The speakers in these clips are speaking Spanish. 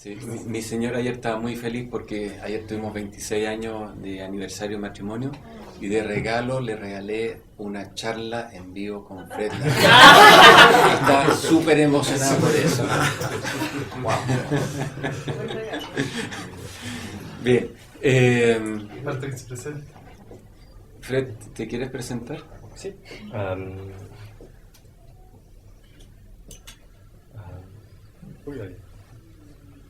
Sí, mi señora ayer estaba muy feliz porque ayer tuvimos 26 años de aniversario de matrimonio y de regalo le regalé una charla en vivo con Fred. Está súper emocionado por eso. Bien. Fred, ¿te quieres presentar? Sí. Hay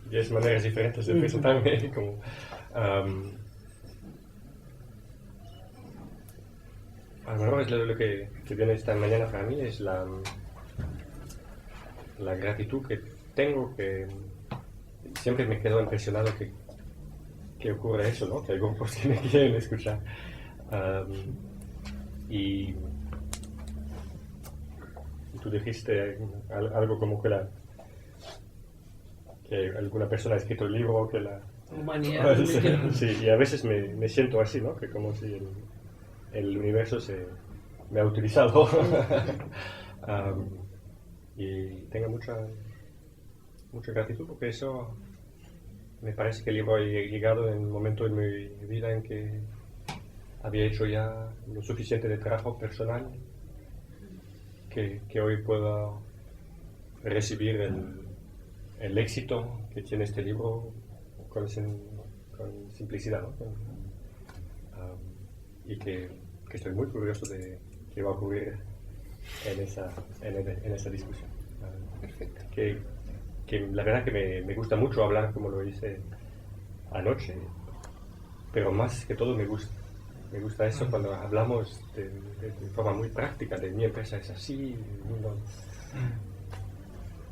10 maneras diferentes de presentarme. Como, a lo mejor es lo que viene esta mañana para mí es la gratitud que tengo, que siempre me quedo impresionado que ocurre eso, ¿no? Que hay grupos que me quieren escuchar. Y tú dijiste algo como que alguna persona ha escrito el libro, que la humanidad. Sí, y a veces me siento así, ¿no? Que como si el universo me ha utilizado. Y tengo mucha gratitud porque eso me parece que el libro ha llegado en un momento en mi vida en que había hecho ya lo suficiente de trabajo personal que hoy puedo recibir el éxito que tiene este libro con simplicidad, ¿no? Y que estoy muy curioso de qué va a ocurrir en esa discusión. Perfecto. Que la verdad que me gusta mucho hablar como lo hice anoche, pero más que todo me gusta eso cuando hablamos de forma muy práctica, de mi empresa es así,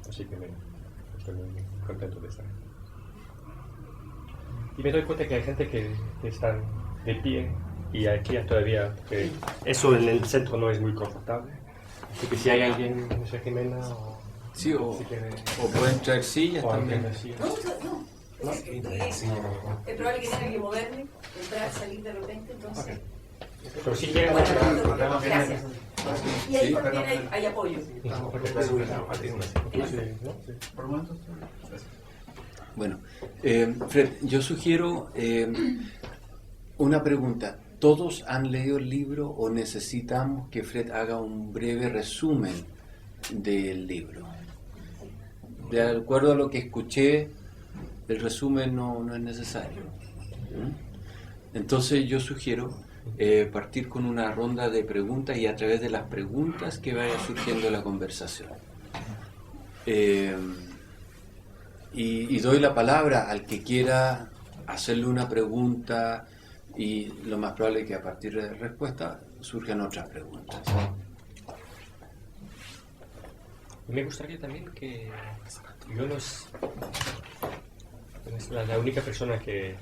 así que estoy muy contento de estar. Y me doy cuenta que hay gente que están de pie y aquí todavía, que eso en el centro no es muy confortable. Así que si hay alguien, no sé, Jimena o... Sí, o pueden traer sillas también. No. Es probable que tenga que moverme, entrar, salir de repente, entonces... Okay. Pero si llega... Gracias. Y ahí por bien hay apoyo. Bueno, Fred, yo sugiero una pregunta. ¿Todos han leído el libro o necesitamos que Fred haga un breve resumen del libro? De acuerdo a lo que escuché, el resumen no es necesario. Entonces yo sugiero partir con una ronda de preguntas y a través de las preguntas que vaya surgiendo la conversación. Y doy la palabra al que quiera hacerle una pregunta y lo más probable es que a partir de la respuesta surjan otras preguntas. Me gustaría también que yo no es la única persona que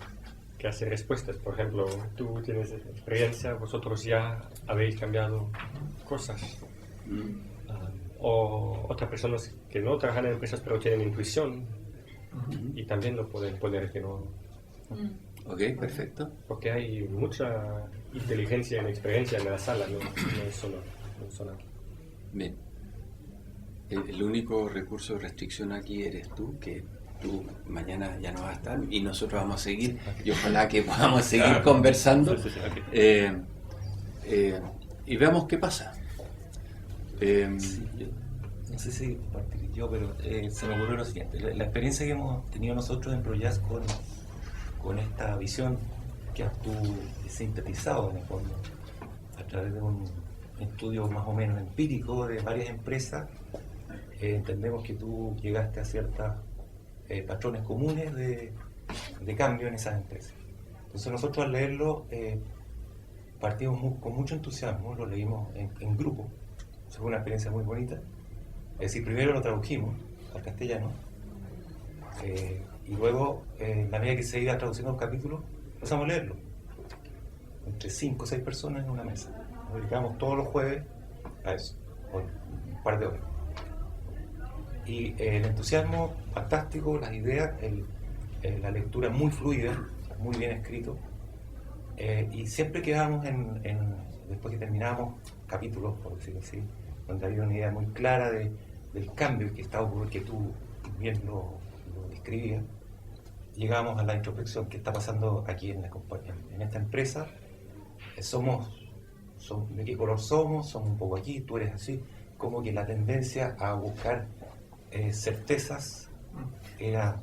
hace respuestas. Por ejemplo, tú tienes experiencia, vosotros ya habéis cambiado cosas. O otras personas que no trabajan en empresas pero tienen intuición y también lo pueden poner que no. Ok, perfecto. Porque hay mucha inteligencia y experiencia en la sala, no es solo aquí. Bien. El único recurso de restricción aquí eres tú, que tú mañana ya no vas a estar y nosotros vamos a seguir y ojalá que podamos seguir conversando y veamos qué pasa. No sé si partir yo, pero se me ocurrió lo siguiente. La experiencia que hemos tenido nosotros en ProJazz con esta visión que has tú sintetizado en el fondo a través de un estudio más o menos empírico de varias empresas, entendemos que tú llegaste a ciertos patrones comunes de cambio en esas empresas. Entonces nosotros al leerlo partimos con mucho entusiasmo, lo leímos en grupo. Fue una experiencia muy bonita. Es decir, primero lo tradujimos al castellano y luego, en la medida que se iba traduciendo los capítulos, empezamos a leerlo. Entre 5 o 6 personas en una mesa. Nos dedicamos todos los jueves a eso, por un par de horas. Y el entusiasmo fantástico, las ideas, la lectura muy fluida, muy bien escrito. Y siempre quedábamos después que terminábamos capítulos, por decirlo así, donde había una idea muy clara del cambio que estaba ocurriendo, que tú bien lo describías, llegamos a la introspección. ¿Qué está pasando aquí en esta empresa? ¿De qué color somos? Somos un poco aquí, tú eres así. Como que la tendencia a buscar certezas era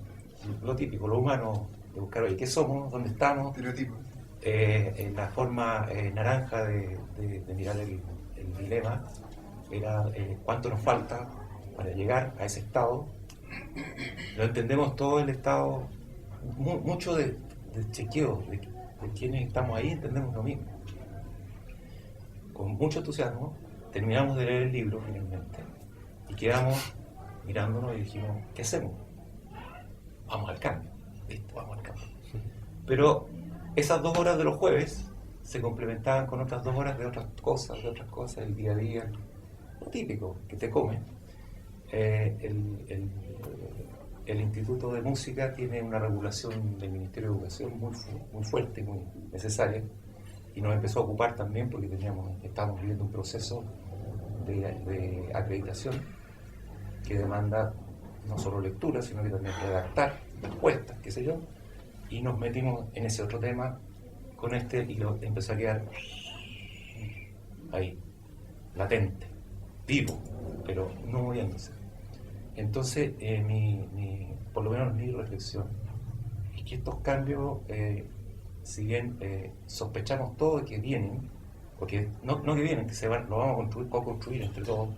lo típico, lo humano, de buscar, oye, ¿qué somos? ¿Dónde estamos? Estereotipo. La forma naranja de mirar el dilema era cuánto nos falta para llegar a ese estado. Lo entendemos todo el estado, mucho de chequeo de quienes estamos ahí, entendemos lo mismo. Con mucho entusiasmo terminamos de leer el libro finalmente y quedamos mirándonos y dijimos, ¿qué hacemos? Vamos al cambio, listo, vamos al cambio. Pero esas 2 horas de los jueves se complementaban con otras 2 horas de otras cosas, del día a día, lo típico, que te comen. El Instituto de Música tiene una regulación del Ministerio de Educación muy fuerte, muy necesaria, y nos empezó a ocupar también porque estábamos viviendo un proceso de acreditación que demanda no solo lectura, sino que también redactar respuestas, qué sé yo, y nos metimos en ese otro tema con y lo empezó a quedar ahí, latente, vivo, pero no moviéndose. Entonces, por lo menos mi reflexión es que estos cambios, si bien sospechamos todo de que vienen, porque no que vienen, que lo vamos a construir entre todos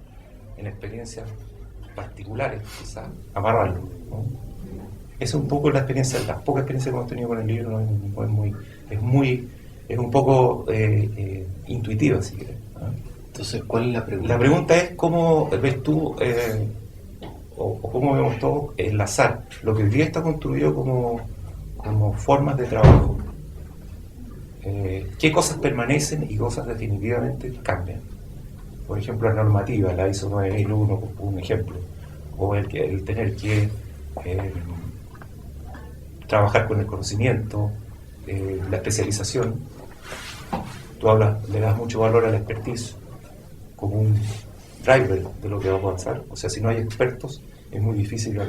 en experiencias particulares, quizás, amarrarlo, ¿no? Esa es un poco la experiencia, las pocas experiencias que hemos tenido con el libro, ¿no? Es un poco intuitiva, si quieres, ¿no? Entonces, ¿cuál es la pregunta? La pregunta es cómo ves tú, o cómo vemos todos, enlazar lo que hoy día está construido como formas de trabajo. ¿Qué cosas permanecen y cosas definitivamente cambian? Por ejemplo, la normativa, la ISO 9001, un ejemplo, o el tener que trabajar con el conocimiento, la especialización. Tú le das mucho valor a la expertise como un driver de lo que va a avanzar. O sea, si no hay expertos, es muy difícil que las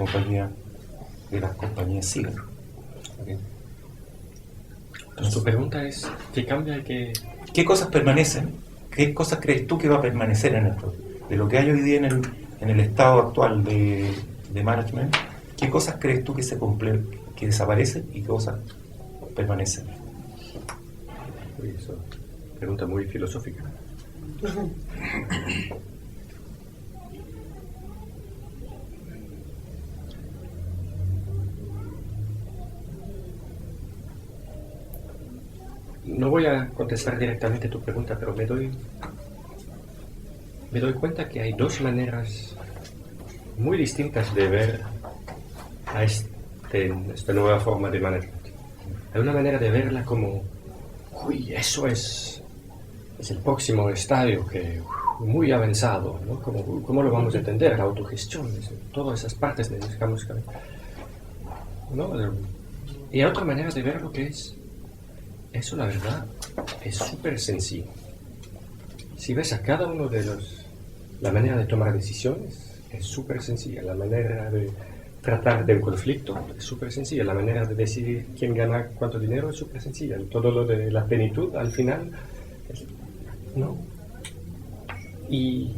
compañías sigan. ¿Okay? Entonces tu pregunta es, ¿qué cambia y qué...? ¿Qué cosas permanecen? ¿Qué cosas crees tú que va a permanecer en esto? De lo que hay hoy día en el estado actual de management, ¿qué cosas crees tú que desaparecen y qué cosas permanecen? Uy, eso, pregunta muy filosófica. No voy a contestar directamente tu pregunta, pero me doy cuenta que hay 2 maneras muy distintas de ver a esta nueva forma de management. Hay una manera de verla como, uy, eso es el próximo estadio, muy avanzado, ¿no? ¿Cómo lo vamos a entender? La autogestión, todas esas partes necesitamos, ¿no? Y hay otra manera de ver lo que es. Eso, la verdad, es súper sencillo. Si ves a cada uno de la manera de tomar decisiones es súper sencilla. La manera de tratar del conflicto es súper sencilla. La manera de decidir quién gana cuánto dinero es súper sencilla. Todo lo de la plenitud, al final, ¿no? Y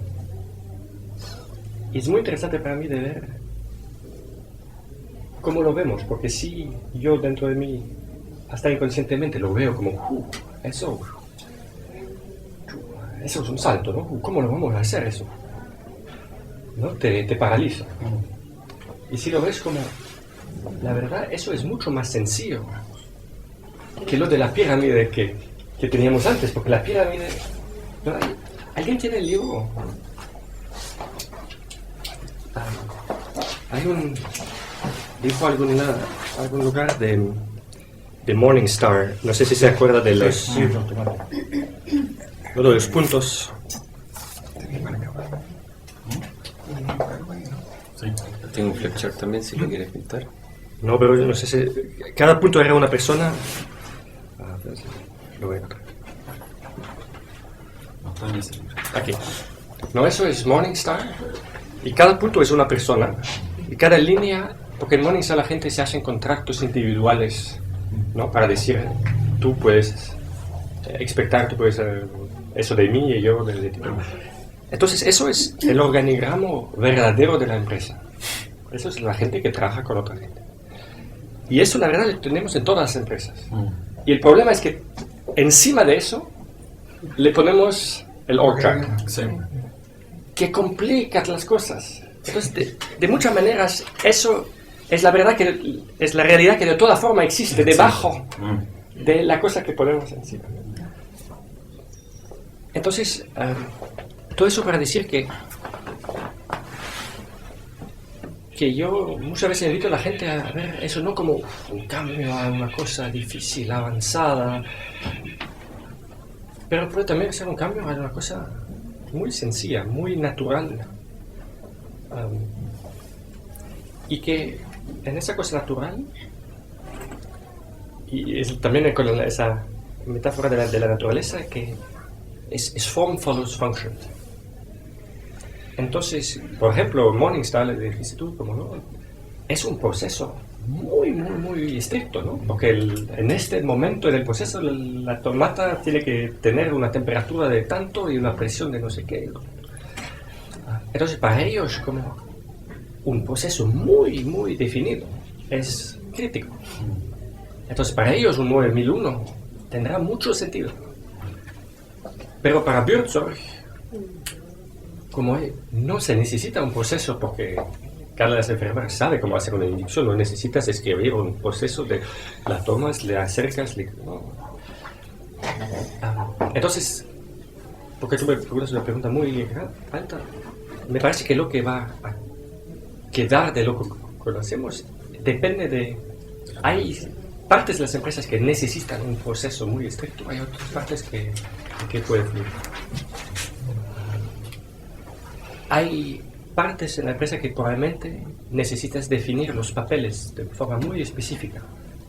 es muy interesante para mí de ver cómo lo vemos, porque si yo dentro de mí hasta inconscientemente lo veo como, eso es un salto, ¿no? ¿Cómo lo vamos a hacer eso? ¿No? Te paraliza. Y si lo ves como, la verdad, eso es mucho más sencillo que lo de la pirámide que teníamos antes, porque la pirámide, ¿no? ¿Alguien tiene el libro? Dijo algún lugar de Morningstar, no sé si se acuerda de los puntos. Tengo un flipchart también, si lo quieres pintar. No, pero yo no sé si... Cada punto era una persona... Lo voy a encontrar. Aquí. No, eso es Morningstar. Y cada punto es una persona. Y cada línea Porque en Morningstar la gente se hacen contratos individuales, ¿no? Para decir, tú puedes expectar, tú puedes eso de mí y yo de ti. Entonces eso es el organigrama verdadero de la empresa. Eso es la gente que trabaja con otra gente. Y eso la verdad lo tenemos en todas las empresas. Y el problema es que encima de eso le ponemos el org chart, Sí. que complica las cosas. Entonces, de muchas maneras, eso es la verdad que es la realidad que de toda forma existe debajo de la cosa que ponemos encima. Entonces, todo eso para decir que yo muchas veces invito a la gente a ver eso no como un cambio a una cosa difícil, avanzada, pero puede también ser un cambio a una cosa muy sencilla, muy natural. Y que en esa cosa natural, y es también con esa metáfora de la naturaleza, que es form follows function. Entonces, por ejemplo, Morningstar, el instituto, como no, es un proceso muy estricto, ¿no? Porque en este momento en el proceso la tomata tiene que tener una temperatura de tanto y una presión de no sé qué. Entonces, para ellos, como un proceso muy definido, es crítico. Entonces, para ellos, un 9001 tendrá mucho sentido. Pero para Buurtzorg, como no se necesita un proceso porque cada las enfermeras sabe cómo hacer una inyección, no necesitas escribir un proceso de la tomas, le acercas, no. Entonces, porque tú me preguntas una pregunta muy alta, me parece que lo que va a quedar de lo que conocemos depende de... Hay partes de las empresas que necesitan un proceso muy estricto, hay otras partes que pueden fluir. Hay partes en la empresa que probablemente necesitas definir los papeles de forma muy específica.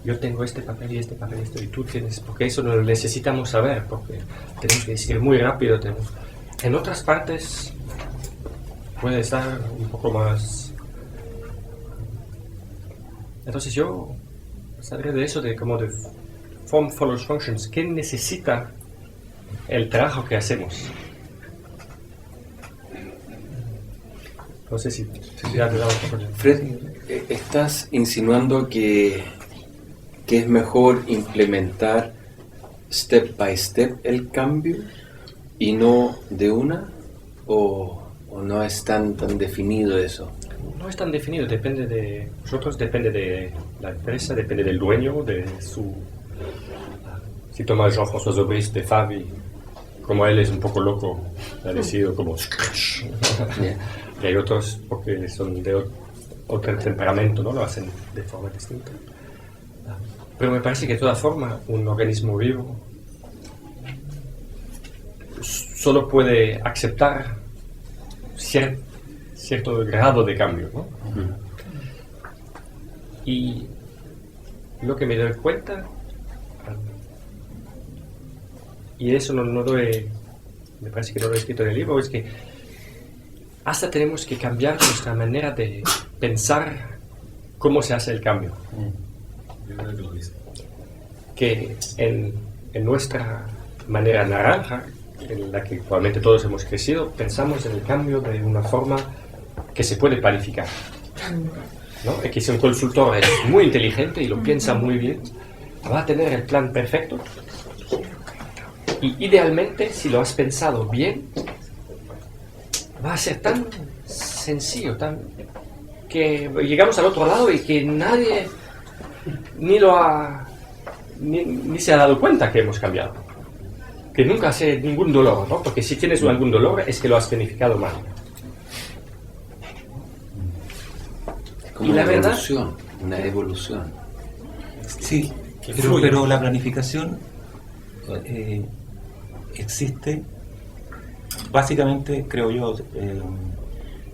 Yo tengo este papel y esto, y tú tienes, porque eso lo necesitamos saber, porque tenemos que decidir muy rápido. En otras partes puede estar un poco más... Entonces yo saldré de eso, de como de form follows functions. ¿Qué necesita el trabajo que hacemos? No sé si ya te daba un poco de... Fred, ¿estás insinuando que es mejor implementar step by step el cambio y no de una? ¿O no es tan definido eso? No es tan definido, depende de nosotros, depende de la empresa, depende del dueño, de su... Si toma Jean-François Aubry de Fabi, como él es un poco loco, ha decidido como... Y hay otros porque son de otro temperamento, ¿no? Lo hacen de forma distinta. Pero me parece que de toda forma un organismo vivo solo puede aceptar cierto grado de cambio, ¿no? Y lo que me doy cuenta, y eso me parece que no lo he escrito en el libro, es que hasta tenemos que cambiar nuestra manera de pensar cómo se hace el cambio. Que en nuestra manera naranja, en la que probablemente todos hemos crecido, pensamos en el cambio de una forma que se puede planificar, ¿no? Es que si un consultor es muy inteligente y lo piensa muy bien, va a tener el plan perfecto. Y idealmente, si lo has pensado bien, va a ser tan sencillo, que llegamos al otro lado y que nadie ni se ha dado cuenta que hemos cambiado. Que nunca hace ningún dolor, ¿no? Porque si tienes algún dolor es que lo has planificado mal. Como y la verdad, una evolución. Sí, pero la planificación existe básicamente, creo yo,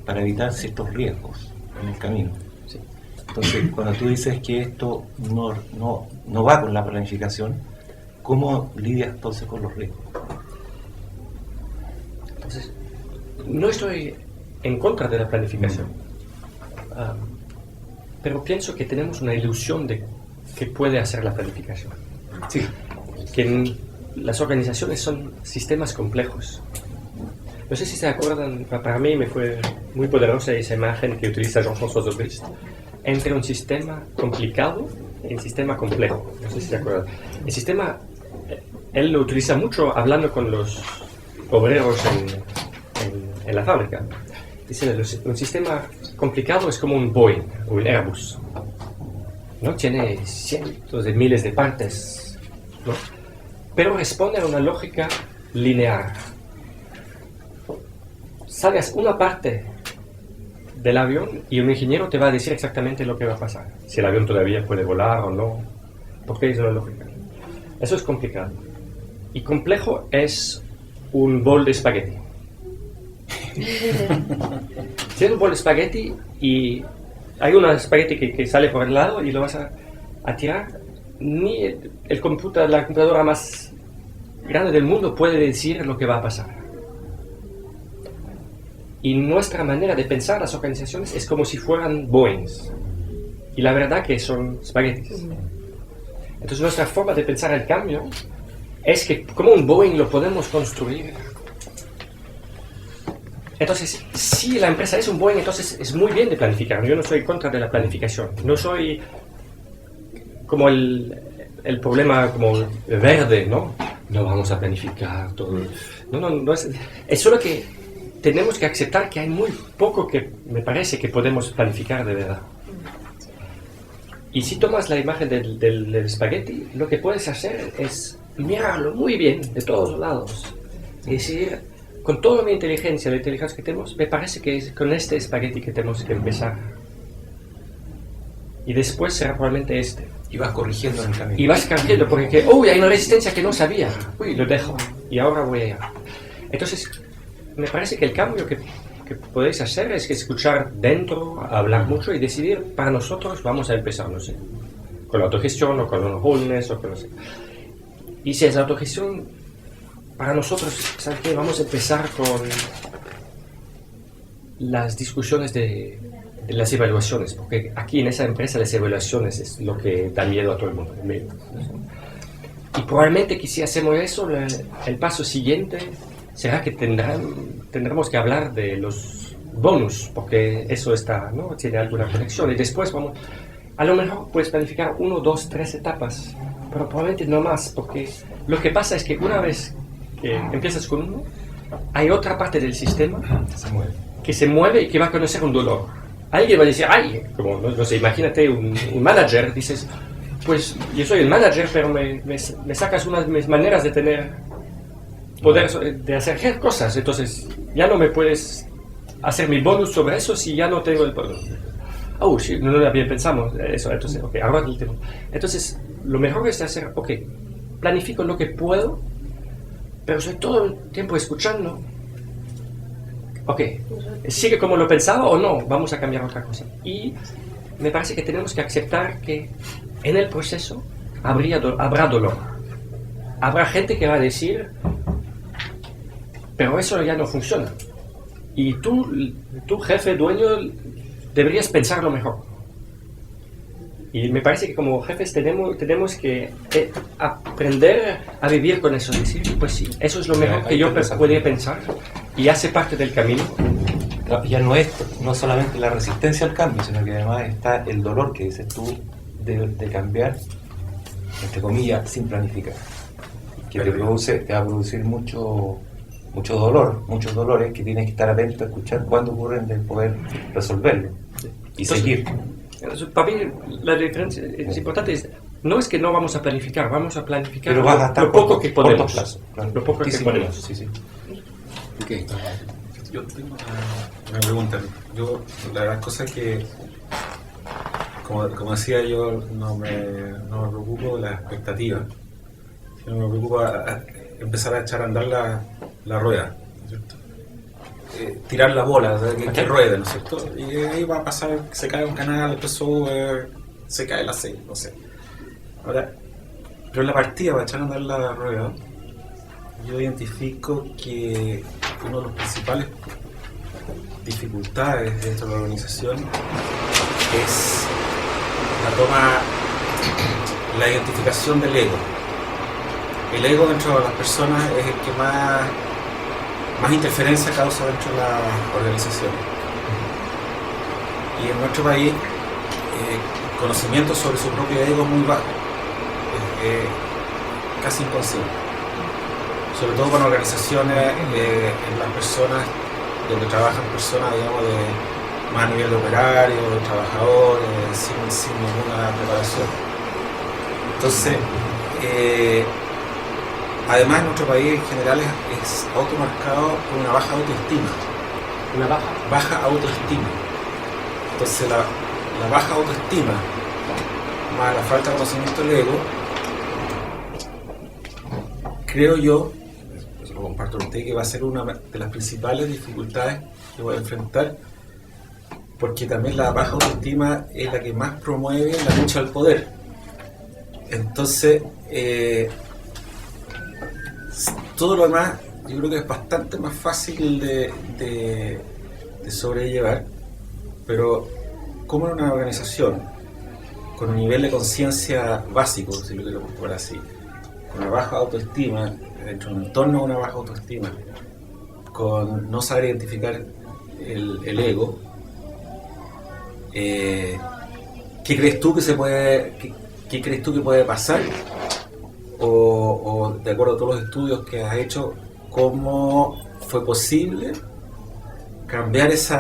para evitar ciertos riesgos en el camino. sí. Entonces, cuando tú dices que esto no va con la planificación, ¿cómo lidias entonces con los riesgos? pero pienso que tenemos una ilusión de que puede hacer la planificación. Sí. Que las organizaciones son sistemas complejos. No sé si se acuerdan, para mí me fue muy poderosa esa imagen que utiliza Jean-François Zobrist entre un sistema complicado y un sistema complejo. No sé si se acuerdan. El sistema, él lo utiliza mucho hablando con los obreros en la fábrica. Dice, un sistema complicado es como un Boeing o un Airbus, ¿no? Tiene cientos de miles de partes, ¿no? Pero responde a una lógica lineal. Salgas una parte del avión y un ingeniero te va a decir exactamente lo que va a pasar, si el avión todavía puede volar o no, porque es una lógica. Eso es complicado. Y complejo es un bol de espagueti. Si es un bol de espagueti y hay una espagueti que sale por el lado y lo vas a tirar, ni la computadora más grande del mundo puede decir lo que va a pasar. Y nuestra manera de pensar las organizaciones es como si fueran Boeings. Y la verdad que son espaguetis. Entonces nuestra forma de pensar el cambio es que como un Boeing lo podemos construir. Entonces, si la empresa es un Boeing, entonces es muy bien de planificar. Yo no soy en contra de la planificación. No soy como el problema como verde, ¿no? No vamos a planificar todo. No es solo que tenemos que aceptar que hay muy poco que me parece que podemos planificar de verdad. Y si tomas la imagen del espagueti, lo que puedes hacer es mirarlo muy bien de todos lados y decir, con toda mi inteligencia, la inteligencia que tenemos, me parece que es con este espagueti que tenemos que empezar. Y después será probablemente este. Y vas corrigiendo en el camino. Y vas cambiando porque, hay una resistencia que no sabía. Lo dejo. Y ahora voy allá. Entonces, me parece que el cambio que podéis hacer es que escuchar dentro, hablar mucho y decidir, para nosotros vamos a empezar, no sé, con la autogestión o con los wholeness o con no sé. Y si es la autogestión, para nosotros, ¿sabes qué? Vamos a empezar con las discusiones de las evaluaciones, porque aquí en esa empresa las evaluaciones es lo que da miedo a todo el mundo. Y probablemente que si hacemos eso, el paso siguiente será que tendremos que hablar de los bonus, porque eso ¿no? Tiene alguna conexión. Y después a lo mejor puedes planificar 1, 2, 3 etapas, pero probablemente no más, porque lo que pasa es que una vez que empiezas con uno, hay otra parte del sistema que se mueve y que va a conocer un dolor. Alguien va a decir, como no sé, imagínate un manager, dices, pues yo soy el manager, pero me sacas unas de mis maneras de tener poder de hacer cosas, entonces ya no me puedes hacer mi bonus sobre eso si ya no tengo el poder. Sí, no lo había pensado eso, entonces, ahora el tema. Entonces, lo mejor es hacer, planifico lo que puedo, pero estoy todo el tiempo escuchando. ¿Sigue como lo pensaba o no? Vamos a cambiar otra cosa. Y me parece que tenemos que aceptar que en el proceso habrá dolor. Habrá gente que va a decir, pero eso ya no funciona. Y tú jefe, dueño, deberías pensarlo mejor. Y me parece que como jefes tenemos que aprender a vivir con eso. Decir, pues sí, eso es lo mejor que yo podría pensar y hace parte del camino. Ya no solamente la resistencia al cambio, sino que además está el dolor que dices tú de cambiar, entre comillas, sin planificar. Que te va a producir mucho dolor, muchos dolores que tienes que estar atento a escuchar cuándo ocurren de poder resolverlo y seguir. Para mí la diferencia es importante, no es que no vamos a planificar, vamos a planificar lo poco que podemos. Plazo, claro. Lo poco que podemos. Sí. Okay. Yo tengo una pregunta. La verdad cosa es que, como decía yo, no me preocupo de las expectativas. Me preocupa empezar a echar a andar la rueda, ¿no es cierto? Tirar la bola, que ruede, ¿no es cierto? Y ahí va a pasar, se cae un canal, después se cae el aceite, no sé. Ahora, pero en la partida, para echar a andar la rueda, yo identifico que una de las principales dificultades dentro de la organización es toma, la identificación del ego. El ego dentro de las personas es el que más interferencia causa dentro de las organizaciones. Y en nuestro país, conocimiento sobre su propio ego es muy bajo, casi imposible. Sobre todo con organizaciones en las personas, donde trabajan personas, digamos, más a nivel de operario, de trabajadores, sin ninguna preparación. Entonces, además en nuestro país en general es automarcado por una baja autoestima. ¿Una baja? Baja autoestima. Entonces la baja autoestima más la falta de conocimiento del ego, creo yo, eso lo comparto con usted, que va a ser una de las principales dificultades que voy a enfrentar, porque también la baja autoestima es la que más promueve la lucha al poder. Entonces, todo lo demás yo creo que es bastante más fácil de sobrellevar, pero como en una organización con un nivel de conciencia básico, si lo quiero poner así, con una baja autoestima, dentro de un entorno de una baja autoestima, con no saber identificar el ego, ¿qué crees tú que se puede, qué crees tú que puede pasar? O de acuerdo a todos los estudios que has hecho, ¿cómo fue posible cambiar ese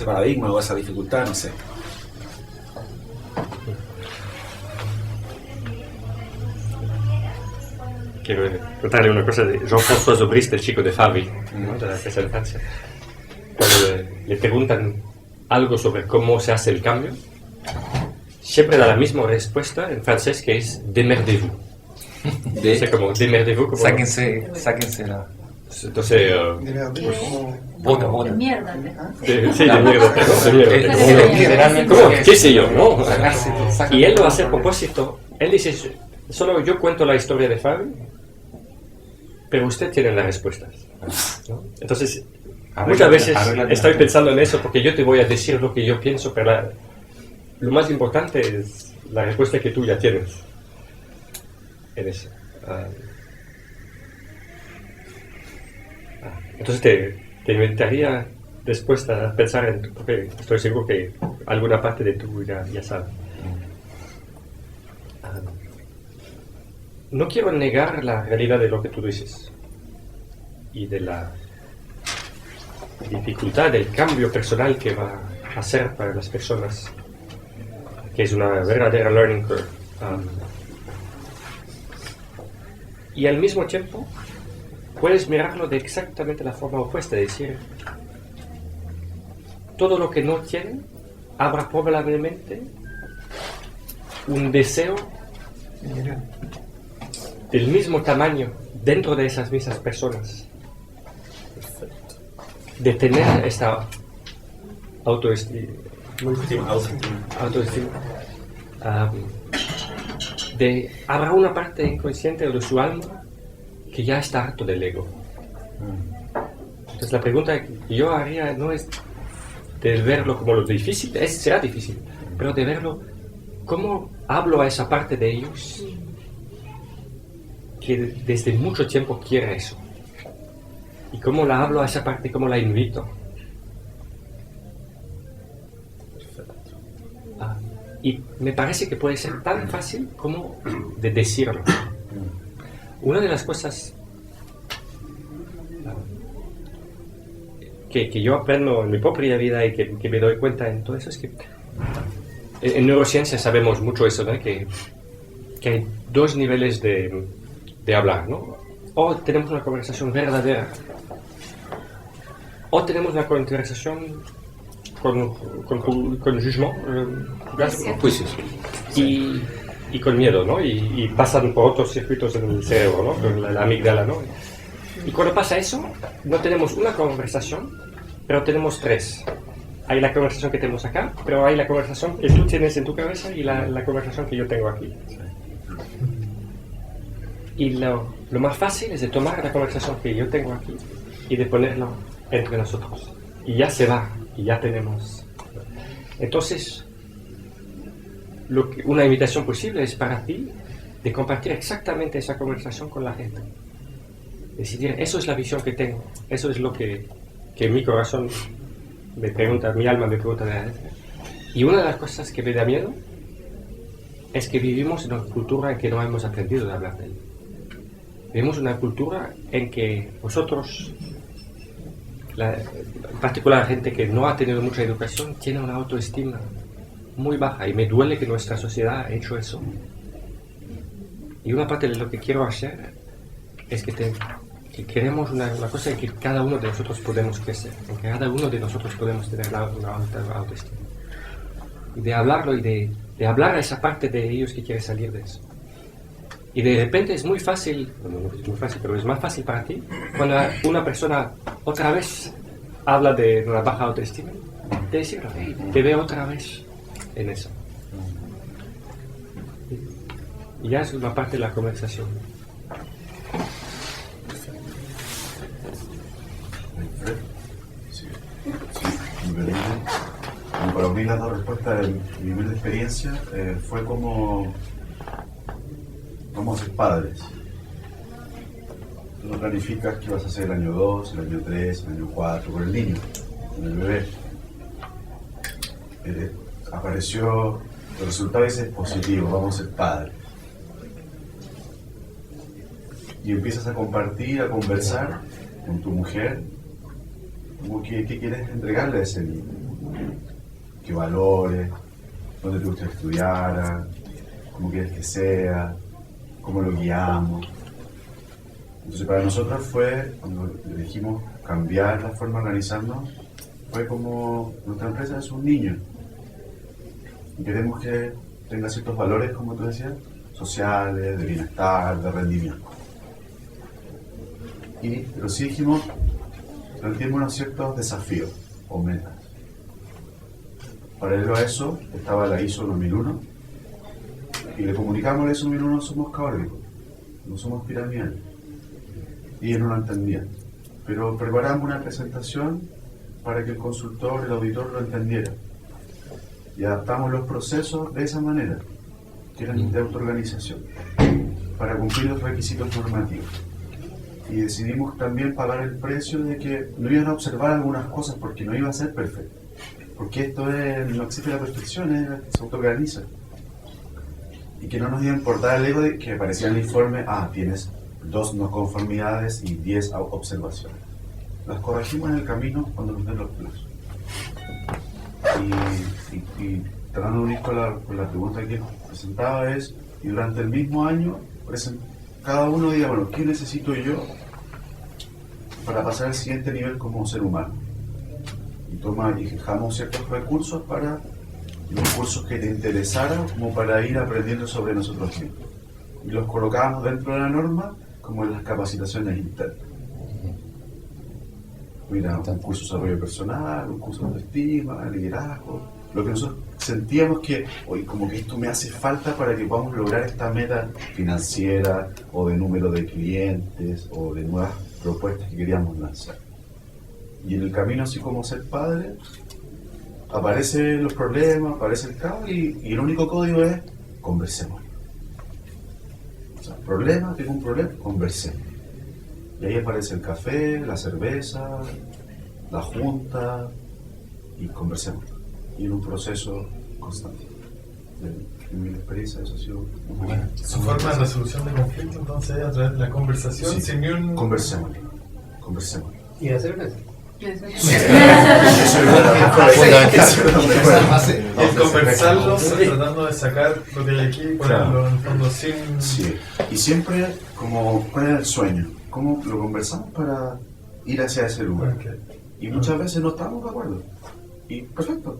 paradigma o esa dificultad? No sé. Quiero contarle una cosa de Jean-François Zobrist, el chico de Fabi, ¿no? De la empresa de Francia. Cuando le preguntan algo sobre cómo se hace el cambio, siempre da la misma respuesta en francés, que es démerdez-vous. Es como démerdez-vous. Como... Sáquense la... Entonces, Bota. Mierda. sí, de mierda. Literalmente. ¿Cómo? ¿Qué sé yo? ¿No? Y él lo hace a propósito. Él dice, solo yo cuento la historia de Fabi, pero usted tiene las respuestas, ¿no? Entonces, muchas veces estoy pensando en eso, porque yo te voy a decir lo que yo pienso, pero lo más importante es la respuesta que tú ya tienes en eso. Entonces te invitaría después a pensar en, porque estoy seguro que alguna parte de tú ya sabes. No quiero negar la realidad de lo que tú dices y de la dificultad del cambio personal que va a ser para las personas, que es una verdadera learning curve. Y al mismo tiempo puedes mirarlo de exactamente la forma opuesta, es decir, todo lo que no tienen, habrá probablemente un deseo del mismo tamaño dentro de esas mismas personas, de tener esta autoestima, habrá una parte inconsciente de su alma que ya está harto del ego. Entonces la pregunta que yo haría no es de verlo como lo difícil, será difícil, pero de verlo cómo hablo a esa parte de ellos que desde mucho tiempo quiere eso, y cómo la hablo a esa parte, cómo la invito. Y me parece que puede ser tan fácil como de decirlo. Una de las cosas que yo aprendo en mi propia vida y que me doy cuenta en todo eso es que en neurociencia sabemos mucho eso, ¿no? que hay dos niveles de hablar, ¿no? O tenemos una conversación verdadera, o tenemos una conversación con jugement, Juicios. y con miedo, ¿no? Y pasan por otros circuitos en el cerebro, ¿no? Con la amígdala, ¿no? Y cuando pasa eso, no tenemos una conversación, pero tenemos tres. Hay la conversación que tenemos acá, pero hay la conversación que tú tienes en tu cabeza y la conversación que yo tengo aquí. Y lo más fácil es de tomar la conversación que yo tengo aquí y de ponerlo entre nosotros. Y ya se va, y ya tenemos. Entonces, una invitación posible es para ti de compartir exactamente esa conversación con la gente. Decidir, eso es la visión que tengo, eso es lo que mi corazón me pregunta, mi alma me pregunta de la gente. Y una de las cosas que me da miedo es que vivimos en una cultura en que no hemos aprendido a hablar de ello. Vivimos una cultura en que vosotros, en particular la gente que no ha tenido mucha educación, tiene una autoestima muy baja y me duele que nuestra sociedad ha hecho eso. Y una parte de lo que quiero hacer es que queremos una cosa en que cada uno de nosotros podemos crecer, en que cada uno de nosotros podemos tener una autoestima. Y de hablarlo y de hablar a esa parte de ellos que quiere salir de eso. Y de repente es muy fácil, no es muy fácil, pero es más fácil para ti, cuando una persona otra vez habla de una baja autoestima, de decirlo, hey, te veo otra vez en eso. Y ya es una parte de la conversación. Sí, como para unir las dos respuestas, mi primera experiencia fue como vamos a ser padres. Tú no planificas qué vas a hacer el año 2, el año 3, el año 4, con el niño, con el bebé. Apareció, el resultado es positivo, vamos a ser padres. Y empiezas a compartir, a conversar con tu mujer, como qué quieres entregarle a ese niño, qué valores, dónde te gusta que estudiara, cómo quieres que sea, cómo lo guiamos. Entonces para nosotros fue, cuando elegimos cambiar la forma de organizarnos, fue como nuestra empresa es un niño y queremos que tenga ciertos valores, como tú decías, sociales, de bienestar, de rendimiento. Pero sí dijimos, planteemos unos ciertos desafíos o metas. Paralelo a eso estaba la ISO 9001 y le comunicamos a la ISO 9001 somos caóticos, no somos piramidales. Y ellos no lo entendían. Pero preparamos una presentación para que el consultor, el auditor lo entendiera. Y adaptamos los procesos de esa manera, que eran de autoorganización, para cumplir los requisitos normativos. Y decidimos también pagar el precio de que no iban a observar algunas cosas porque no iba a ser perfecto. Porque esto no existe la perfección, se autoorganiza. Y que no nos iba a importar el ego de que aparecía en el informe, tienes 2 no conformidades y 10 observaciones. Las corregimos en el camino cuando nos den los plazos. Y tratando de unir con la pregunta que presentaba y durante el mismo año cada uno diga, bueno, ¿qué necesito yo para pasar al siguiente nivel como ser humano? Y fijamos ciertos recursos para los cursos que te interesaran, como para ir aprendiendo sobre nosotros mismos. Y los colocábamos dentro de la norma, como en las capacitaciones internas. Mira, un curso de desarrollo personal, un curso de autoestima, de liderazgo. Lo que nosotros sentíamos que, oye, como que esto me hace falta para que podamos lograr esta meta financiera o de número de clientes o de nuevas propuestas que queríamos lanzar. Y en el camino, así como ser padre, aparecen los problemas, aparece el caos y el único código es conversemos. O sea, tengo un problema, conversemos. Y ahí aparece el café, la cerveza, la junta y conversemos. Y en un proceso constante. En mi experiencia eso ha sido muy bueno. Su forma de resolución de conflictos entonces a través de la conversación, sí, sin ni un... Conversemos. ¿Y la cerveza? El conversarlo, tratando de sacar lo que hay aquí y ponerlo en el fondo sin... Sí, y siempre como cuál era el sueño, cómo lo conversamos para ir hacia ese lugar. Okay. Y muchas veces no estamos de acuerdo. Y perfecto.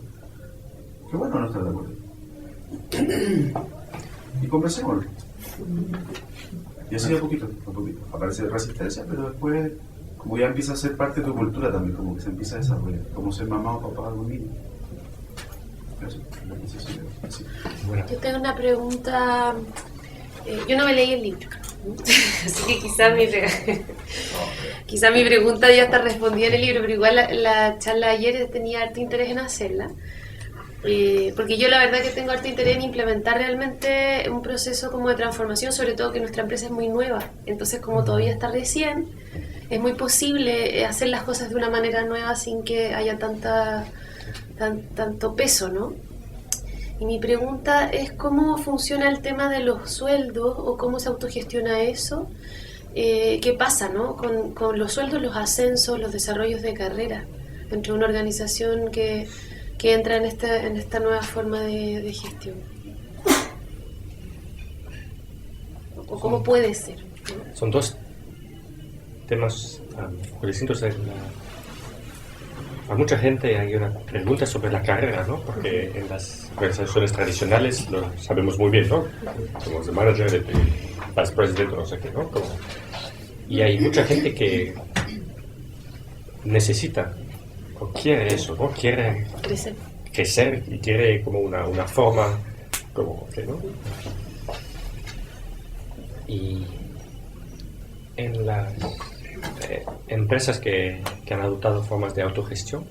Qué bueno no estar de acuerdo. Y conversemos. Y así a poquito. Aparece resistencia, pero después, como ya empieza a ser parte de tu cultura también, como que se empieza a desarrollar, como ser mamá o papá de un niño. Eso, sí. Yo tengo una pregunta. Yo no me leí el libro, así que quizás mi pregunta ya está respondida en el libro, pero igual la charla de ayer tenía harto interés en hacerla. Porque yo la verdad que tengo harto interés en implementar realmente un proceso como de transformación, sobre todo que nuestra empresa es muy nueva, entonces como todavía está recién, es muy posible hacer las cosas de una manera nueva sin que haya tanto peso, ¿no? Y mi pregunta es cómo funciona el tema de los sueldos o cómo se autogestiona eso. ¿Qué pasa, ¿no? con los sueldos, los ascensos, los desarrollos de carrera entre una organización que entra en esta nueva forma de gestión? ¿O cómo puede ser, ¿no? Son dos temas distintos. A mucha gente hay una pregunta sobre la carrera, ¿no? Porque en las organizaciones tradicionales lo sabemos muy bien, ¿no? Somos el manager, el vice president, no sé qué, ¿no? Y hay mucha gente que necesita o quiere eso, ¿no? Quiere crecer y quiere como una forma, como que, ¿no? Y en las empresas que han adoptado formas de autogestión,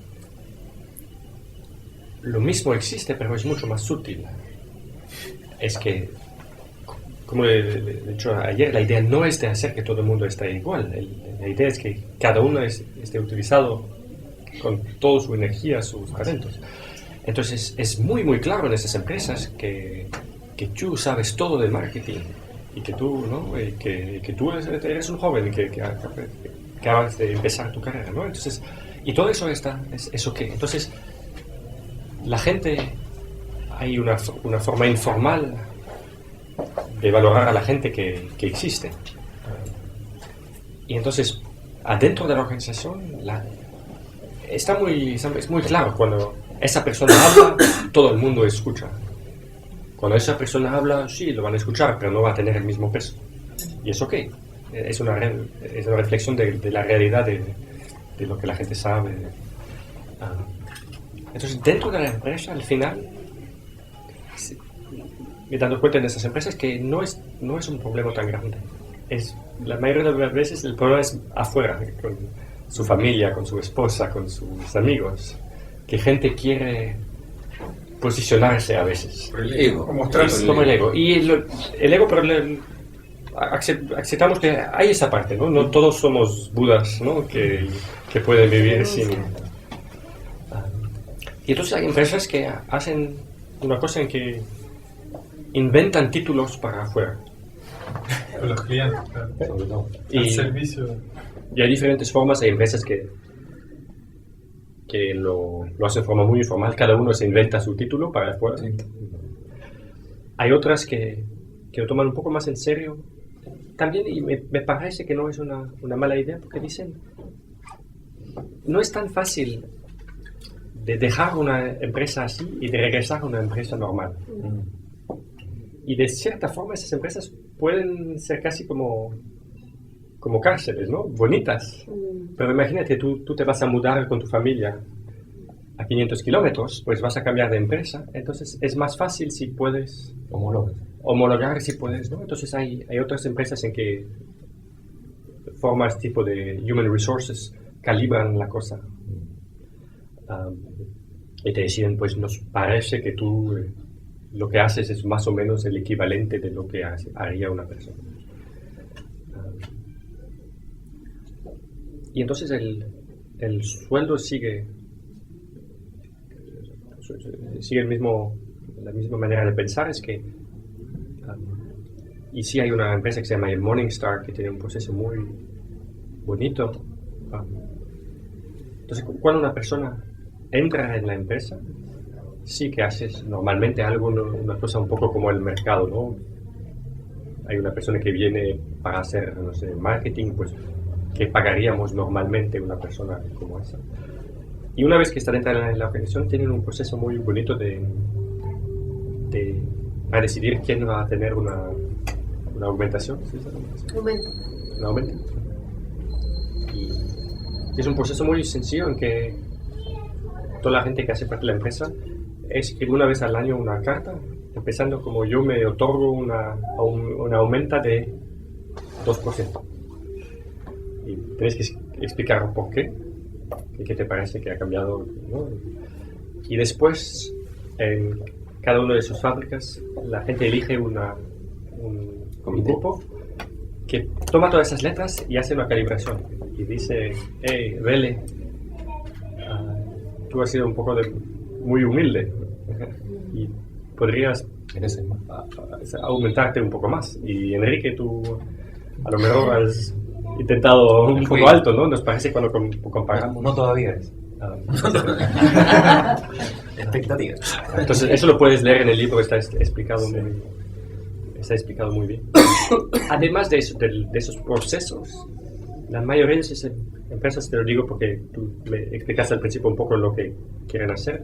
lo mismo existe, pero es mucho más sutil. Es que, como he dicho ayer, la idea no es de hacer que todo el mundo esté igual. La idea es que cada uno esté utilizado con toda su energía, sus talentos. Entonces, es muy, muy claro en esas empresas que tú sabes todo de marketing y que tú, ¿no? Y que tú eres un joven que acabas de empezar tu carrera, ¿no? Entonces, y todo eso es ok. Entonces, la gente, hay una forma informal de valorar a la gente que existe. Y entonces, adentro de la organización, es muy claro. Cuando esa persona habla, todo el mundo escucha. Cuando esa persona habla, sí, lo van a escuchar, pero no va a tener el mismo peso. Y es ok. Es una reflexión de la realidad de lo que la gente sabe. Entonces, dentro de la empresa, al final, me he dado cuenta en esas empresas que no es un problema tan grande. La mayoría de las veces el problema es afuera, con su familia, con su esposa, con sus amigos, que gente quiere posicionarse a veces. Por el ego. Como el ego. Y el ego, pero aceptamos que hay esa parte, ¿no? No todos somos budas, ¿no? que pueden vivir sin... Y entonces hay empresas que hacen una cosa en que inventan títulos para afuera. Con los clientes, claro. El servicio. Y hay diferentes formas. Hay empresas que lo hacen de forma muy informal. Cada uno se inventa su título para afuera. Sí. Hay otras que lo toman un poco más en serio. También, y me parece que no es una mala idea, porque dicen, no es tan fácil de dejar una empresa así y de regresar a una empresa normal. Y de cierta forma esas empresas pueden ser casi como cárceles, ¿no? Bonitas. Pero imagínate, tú te vas a mudar con tu familia a 500 kilómetros, pues vas a cambiar de empresa. Entonces es más fácil si puedes homologar si puedes, ¿no? Entonces hay otras empresas en que formas tipo de human resources calibran la cosa. Y te deciden, pues nos parece que tú lo que haces es más o menos el equivalente de lo que haría una persona. Y entonces el sueldo sigue la misma manera de pensar. Es que y sí hay una empresa que se llama Morningstar que tiene un proceso muy bonito. Entonces cuando una persona entra en la empresa, sí que haces normalmente algo, una cosa un poco como el mercado, ¿no? Hay una persona que viene para hacer, no sé, marketing, pues que pagaríamos normalmente una persona como esa. Y una vez que está dentro de la organización, tienen un proceso muy bonito para decidir quién va a tener una aumentación. ¿Sí? Un aumento. Y es un proceso muy sencillo en que toda la gente que hace parte de la empresa escribe una vez al año una carta, empezando como yo me otorgo una aumenta de 2%. Y tienes que explicar por qué, y qué te parece que ha cambiado, ¿no? Y después en cada una de sus fábricas la gente elige un grupo que toma todas esas letras y hace una calibración y dice, hey, Vele, tú has sido un poco muy humilde y podrías aumentarte un poco más. Y Enrique, tú a lo mejor has intentado un poco alto, ¿no? Nos parece cuando comparamos. No todavía es. Expectativas. Entonces eso lo puedes leer en el libro, está explicado muy bien. Además de eso, de esos procesos, la mayoría de esas empresas, te lo digo porque tú me explicaste al principio un poco lo que quieren hacer,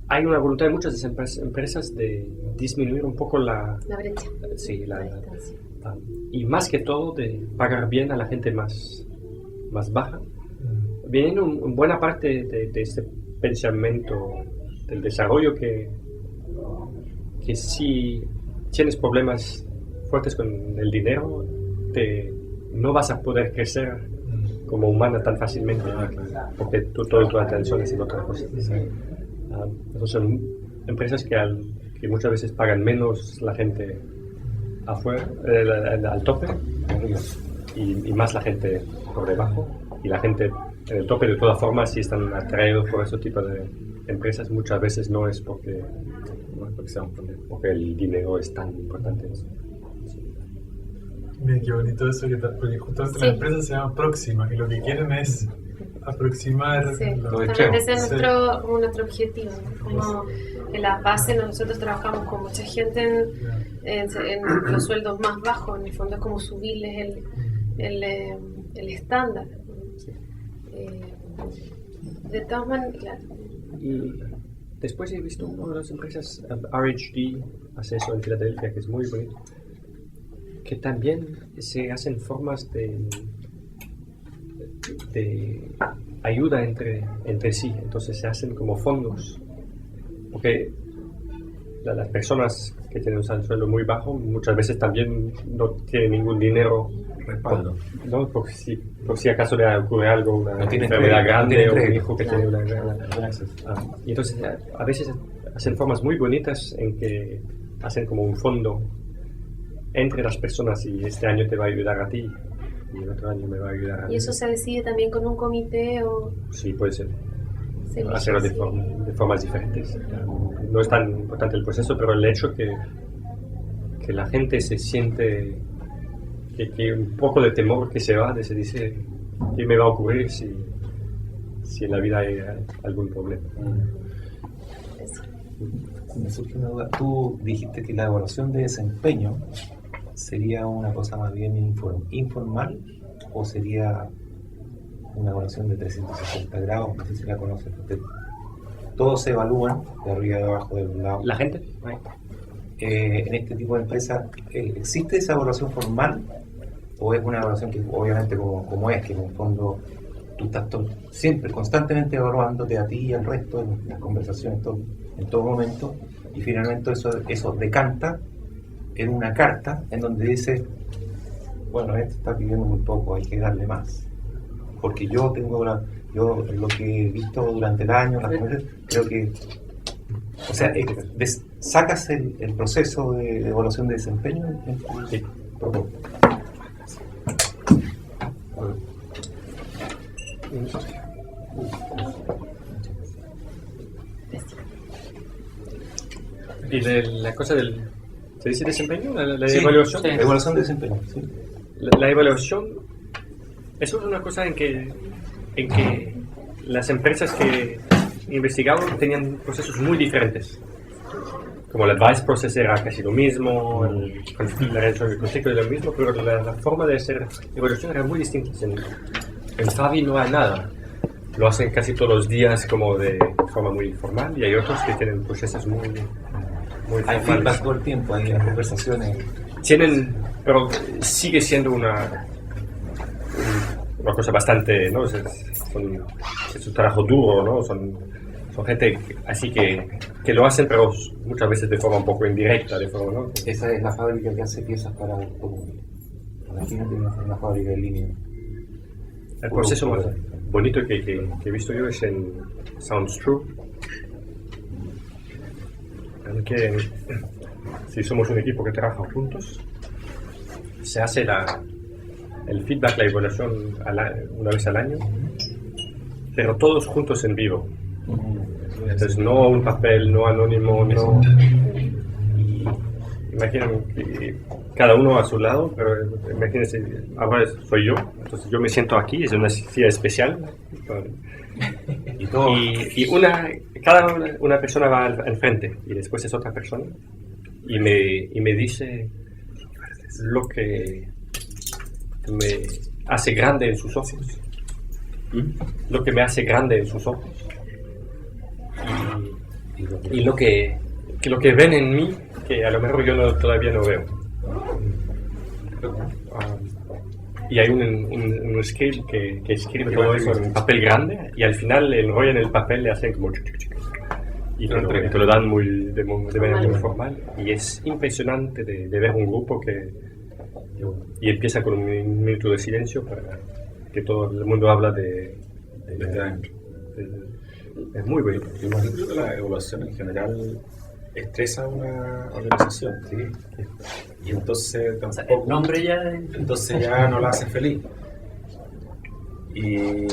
hay una voluntad de muchas de esas empresas de disminuir un poco la brecha. Sí, y más que todo de pagar bien a la gente más baja. Viene en buena parte de este pensamiento del desarrollo que si tienes problemas fuertes con el dinero, no vas a poder crecer como humana tan fácilmente, porque toda tu atención es en otra cosa. Entonces son empresas que muchas veces pagan menos la gente afuera, al tope, y más la gente por debajo, y la gente en el tope de todas formas, si están atraídos por ese tipo de empresas, muchas veces no es porque el dinero es tan importante. Mira qué bonito eso, porque justamente la empresa se llama Próxima y lo que quieren es aproximar lo extremo. Ese es nuestro objetivo, ¿no? Como en la base nosotros trabajamos con mucha gente en los sueldos más bajos, en el fondo es como subirles el estándar. De todas maneras, claro. Y después he visto una de las empresas, RHD, hace eso en Filadelfia, que es muy bonito, que también se hacen formas de ayuda entre sí. Entonces se hacen como fondos, porque las personas que tienen un sueldo muy bajo muchas veces también no tienen ningún dinero respaldo, ¿no? Por si acaso le ocurre algo, una enfermedad grande o un hijo que tiene una enfermedad. Y entonces a veces hacen formas muy bonitas en que hacen como un fondo entre las personas, y este año te va a ayudar a ti y el otro año me va a ayudar a mí. ¿Y eso se decide también con un comité o...? Sí, puede ser. Hacerlo de formas diferentes. No es tan importante el proceso, pero el hecho que la gente se siente que un poco de temor que se va, se dice qué me va a ocurrir si en la vida hay algún problema. Me surge una duda. Tú dijiste que la evaluación de desempeño sería una cosa más bien informal, o sería una evaluación de 360 grados, no sé si la conoces. Todos se evalúan de arriba y de abajo, de un lado. ¿La gente? En este tipo de empresas, ¿existe esa evaluación formal? ¿O es una evaluación que obviamente como es, que en el fondo tú estás siempre, constantemente evaluándote a ti y al resto en las conversaciones en todo momento, y finalmente eso decanta en una carta en donde dice, bueno, este está pidiendo muy poco, hay que darle más? Porque yo lo que he visto durante el año, creo que, o sea, sacas el proceso de evaluación de desempeño en tu propuesta. Y de la cosa ¿se dice desempeño? ¿La sí, evaluación? Sí. Evaluación de desempeño, sí. La evaluación, eso es una cosa en que las empresas que investigaban tenían procesos muy diferentes. Como el advice process era casi lo mismo, la relación del conflicto era lo mismo, pero la forma de hacer evaluación era muy distinta. En Favi no hay nada. Lo hacen casi todos los días como de forma muy informal, y hay otros que tienen procesos muy hay feedback todo el tiempo, hay conversaciones. Pero sigue siendo una cosa bastante, ¿no? Es un trabajo duro, ¿no? Son gente así que lo hacen, pero muchas veces de forma un poco indirecta, ¿no? Esa es la fábrica que hace piezas para automóviles. Imagínate una fábrica de línea. El proceso más bonito que he visto yo es en Sounds True, que si somos un equipo que trabaja juntos, se hace el feedback, la evaluación una vez al año, pero todos juntos en vivo. Entonces no un papel, no anónimo, no... Imaginen que cada uno a su lado, pero imagínense, ahora soy yo, entonces yo me siento aquí, es una silla especial, y cada persona va al frente, y después es otra persona, y me dice lo que me hace grande en sus ojos, lo que me hace grande en sus ojos, y lo que ven en mí, que a lo mejor yo todavía no veo. Y hay un script que escribe todo eso en un papel grande, y al final le enrollan el papel, le hacen como y te lo dan de manera muy formal, y es impresionante de ver un grupo y empieza con un minuto de silencio para que todo el mundo habla de es muy bonito. Yo creo que la evaluación en general estresa a una organización, ¿sí? Y entonces tampoco, el nombre ya entonces ya no la hace feliz. Y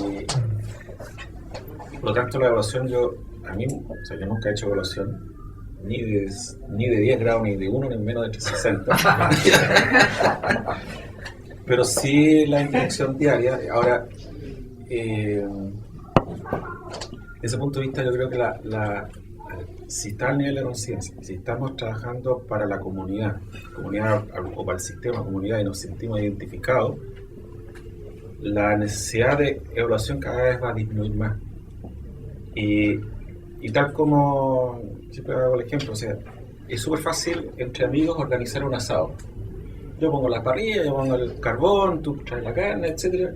por lo tanto la evaluación, yo nunca he hecho evaluación ni de 10 grados, ni de 1, ni menos de 360. Pero sí la interacción diaria. Ahora, desde ese punto de vista, yo creo que si está al nivel de conciencia, si estamos trabajando para la comunidad o para el sistema comunidad, y nos sentimos identificados, la necesidad de evaluación cada vez va a disminuir más. Y tal como siempre hago el ejemplo, o sea, es súper fácil entre amigos organizar un asado. Yo pongo la parrilla, yo pongo el carbón, tú traes la carne, etc.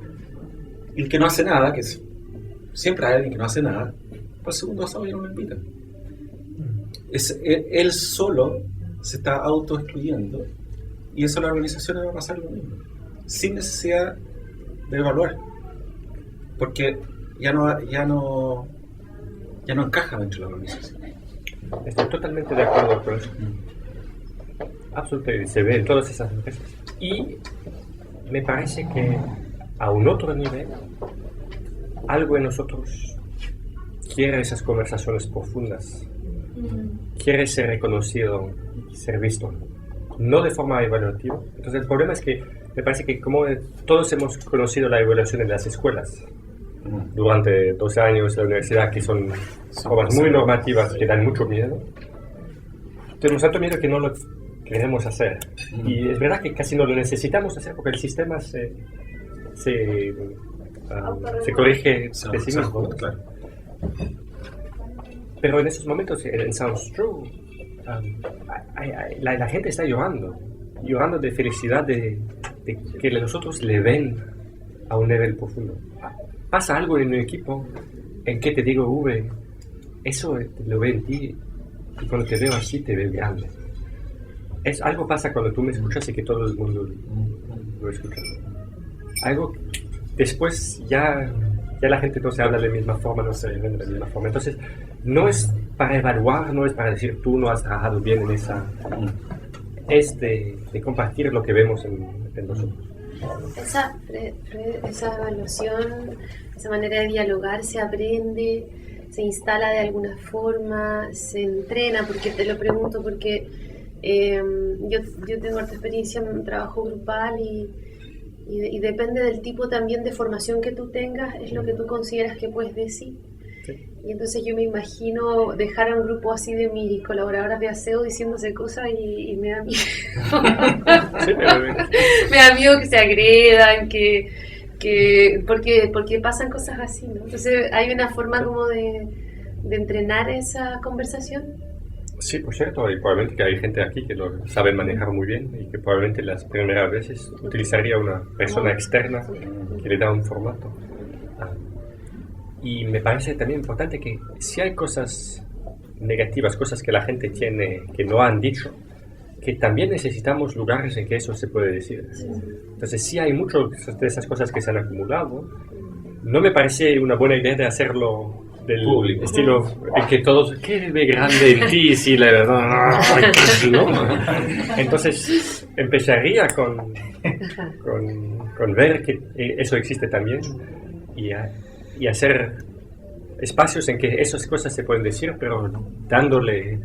Y el que no hace nada, que siempre hay alguien que no hace nada, para el segundo asado ya no lo invitan. Él solo se está autoexcluyendo, y eso a las organizaciones va a pasar lo mismo, sin necesidad de evaluar, porque ya no encaja dentro de la organización. Estoy totalmente de acuerdo con eso. Absolutamente, se ve en todas esas empresas. Y me parece que a un otro nivel, algo en nosotros quiere esas conversaciones profundas, quiere ser reconocido y ser visto, no de forma evaluativa. Entonces el problema es que me parece que como todos hemos conocido la evaluación en las escuelas durante 12 años en la universidad, que son formas muy normativas que dan mucho miedo, tenemos tanto miedo que no lo queremos hacer. Y es verdad que casi no lo necesitamos hacer porque el sistema se corrige de sí mismo. Claro. Pero en esos momentos, en Sounds True, la gente está llorando de felicidad de que nosotros le ven a un nivel profundo. Pasa algo en un equipo en que te digo, V, eso lo ve en ti, y cuando te veo así te veo grande. Algo pasa cuando tú me escuchas y que todo el mundo lo escucha. Algo, después ya la gente no se habla de la misma forma, no se ve de la misma forma. Entonces, no es para evaluar, no es para decir tú no has trabajado bien en esa... Es de compartir lo que vemos en nosotros. Esa evaluación, esa manera de dialogar se aprende, se instala de alguna forma, se entrena, porque te lo pregunto porque yo tengo harta experiencia en un trabajo grupal y depende del tipo también de formación que tú tengas, es lo que tú consideras que puedes decir. Sí. Y entonces yo me imagino dejar a un grupo así de mis colaboradoras de aseo diciéndose cosas y me da miedo. Sí, me da miedo que se agredan, porque pasan cosas así, ¿no? Entonces hay una forma como de entrenar esa conversación. Sí, por cierto, y probablemente que hay gente aquí que lo sabe manejar muy bien y que probablemente las primeras veces utilizaría una persona externa que le da un formato. Y me parece también importante que si hay cosas negativas, cosas que la gente tiene que no han dicho, que también necesitamos lugares en que eso se puede decir. Entonces, si hay muchas de esas cosas que se han acumulado, no me parece una buena idea de hacerlo del Público. estilo en que todos, ¿qué ve grande en ti? Sí, la verdad, ¿no? Entonces empezaría con ver que eso existe también y hacer espacios en que esas cosas se pueden decir, pero dándole...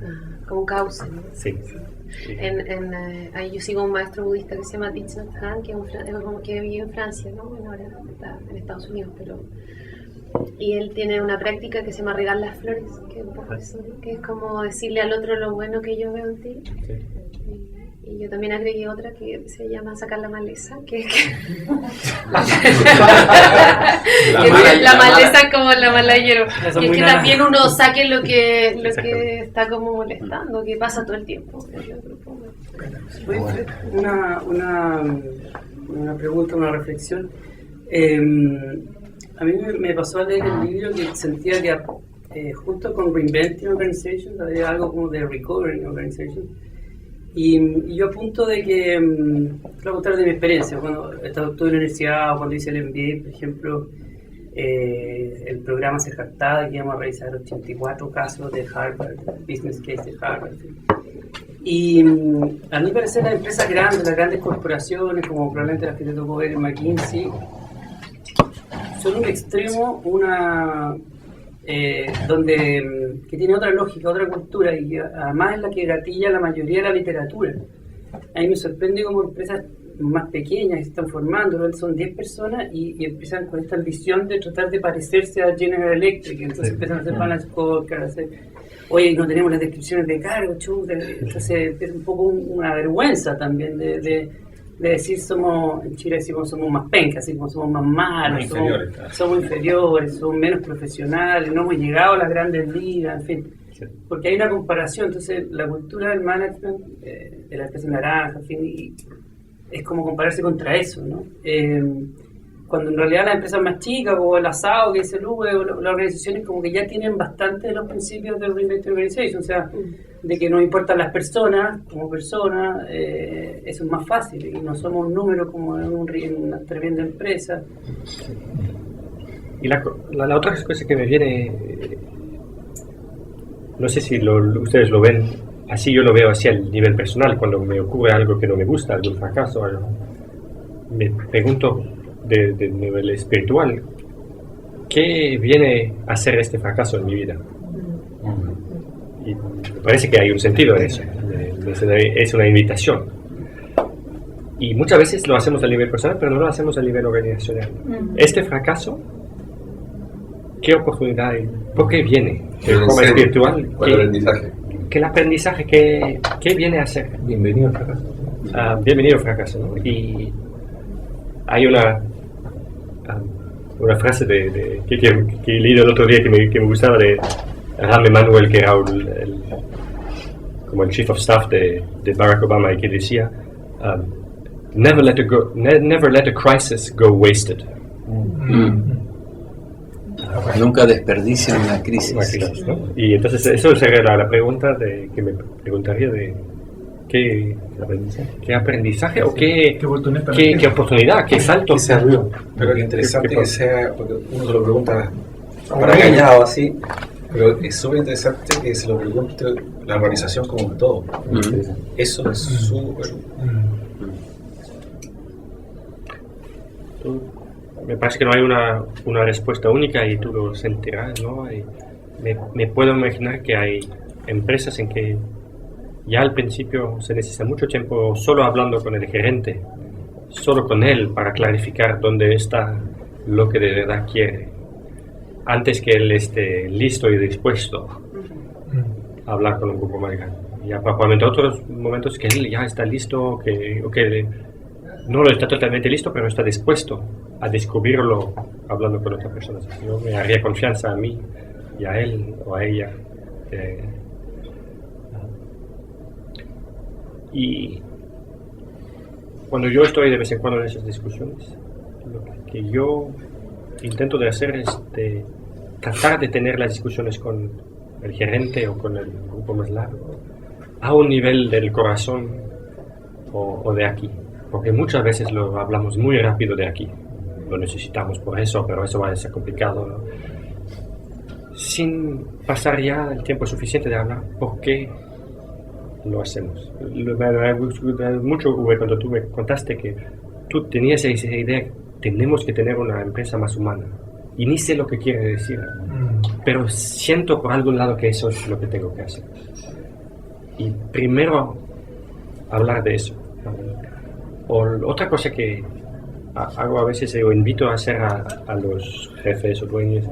Como causa, ¿no? Sí. Sí. Ahí yo sigo a un maestro budista que se llama Thich Nhat Hanh, que vive en Francia, ¿no? Bueno, ahora está en Estados Unidos, y él tiene una práctica que se llama regar las flores, que es un poco eso, ¿no? Que es como decirle al otro lo bueno que yo veo en ti. Sí. Y yo también agregué otra que se llama sacar la maleza, que la maleza es como la mala hierba. Y es que también uno saque lo que está como molestando, que pasa todo el tiempo. Una pregunta, una reflexión. A mí me pasó al leer el libro que sentía que junto con Reinventing Organizations había algo como de Recovering Organizations. Y yo apunto de que, voy a contar de mi experiencia, cuando estuve en la universidad o cuando hice el MBA, por ejemplo, el programa se jactaba que íbamos a revisar 84 casos de Harvard, Business Case de Harvard. Y a mí parecer las empresas grandes, las grandes corporaciones, como probablemente las que te tocó ver en McKinsey, son un extremo, que tiene otra lógica, otra cultura, y además es la que gatilla la mayoría de la literatura. A mí me sorprende como empresas más pequeñas que se están formando, son 10 personas y empiezan con esta ambición de tratar de parecerse a General Electric, entonces empiezan a hacer balance scorecard, oye, no tenemos las descripciones de cargo, chuta, entonces es un poco una vergüenza también de decir en Chile decimos somos más pencas, así como somos más malos, somos inferiores, somos menos profesionales, no hemos llegado a las grandes ligas, en fin, porque hay una comparación. Entonces la cultura del management, de la especie naranja, en fin, y es como compararse contra eso, ¿no? Cuando en realidad las empresas más chicas, o el asado que dice Lupe, o las organizaciones como que ya tienen bastante de los principios del Reinventing Organization, o sea, de que no importan las personas como personas, eso es más fácil, y no somos un número como en una tremenda empresa. Y la otra cosa que me viene, no sé si ustedes lo ven, así yo lo veo hacia el nivel personal, cuando me ocurre algo que no me gusta, algún fracaso, me pregunto de nivel espiritual, ¿qué viene a ser este fracaso en mi vida? Y me parece que hay un sentido en eso, es una invitación. Y muchas veces lo hacemos a nivel personal, pero no lo hacemos a nivel organizacional. Este fracaso, ¿qué oportunidad hay? ¿Por qué viene? De forma espiritual. ¿Qué el aprendizaje? ¿Qué viene a ser? Bienvenido al fracaso. Bienvenido al fracaso, ¿no? Y hay una frase que he leído el otro día que me gustaba, de Rahm Emanuel, que era como el Chief of Staff de Barack Obama, y que decía never let a crisis go wasted. Nunca desperdicien una crisis. ¿No? Y entonces eso sería la pregunta que me preguntaría de ¿qué aprendizaje o qué oportunidad, qué salto? Que se abrió. Pero qué interesante que sea, porque uno se lo pregunta para engañado así, pero es súper interesante que se lo pregunte la organización como un todo. Eso es súper... Me parece que no hay una respuesta única y tú lo sentirás, ¿no? Me puedo imaginar que hay empresas en que ya al principio se necesita mucho tiempo solo hablando con el gerente, solo con él, para clarificar dónde está lo que de verdad quiere, antes que él esté listo y dispuesto a hablar con un grupo más grande. Ya probablemente otros momentos que él ya está listo, o que no lo está totalmente listo, pero está dispuesto a descubrirlo hablando con otras personas. Yo me haría confianza a mí y a él o a ella. Y cuando yo estoy de vez en cuando en esas discusiones, lo que yo intento de hacer es de tratar de tener las discusiones con el gerente o con el grupo más largo a un nivel del corazón o de aquí, porque muchas veces lo hablamos muy rápido de aquí, lo necesitamos por eso, pero eso va a ser complicado, ¿no? sin pasar ya el tiempo suficiente de hablar por qué lo hacemos. Me ha gustado mucho, Uwe, cuando tú me contaste que tú tenías esa idea, tenemos que tener una empresa más humana. Y ni sé lo que quiere decir, pero siento por algún lado que eso es lo que tengo que hacer. Y primero hablar de eso. O otra cosa que hago a veces, o invito a hacer a los jefes o dueños,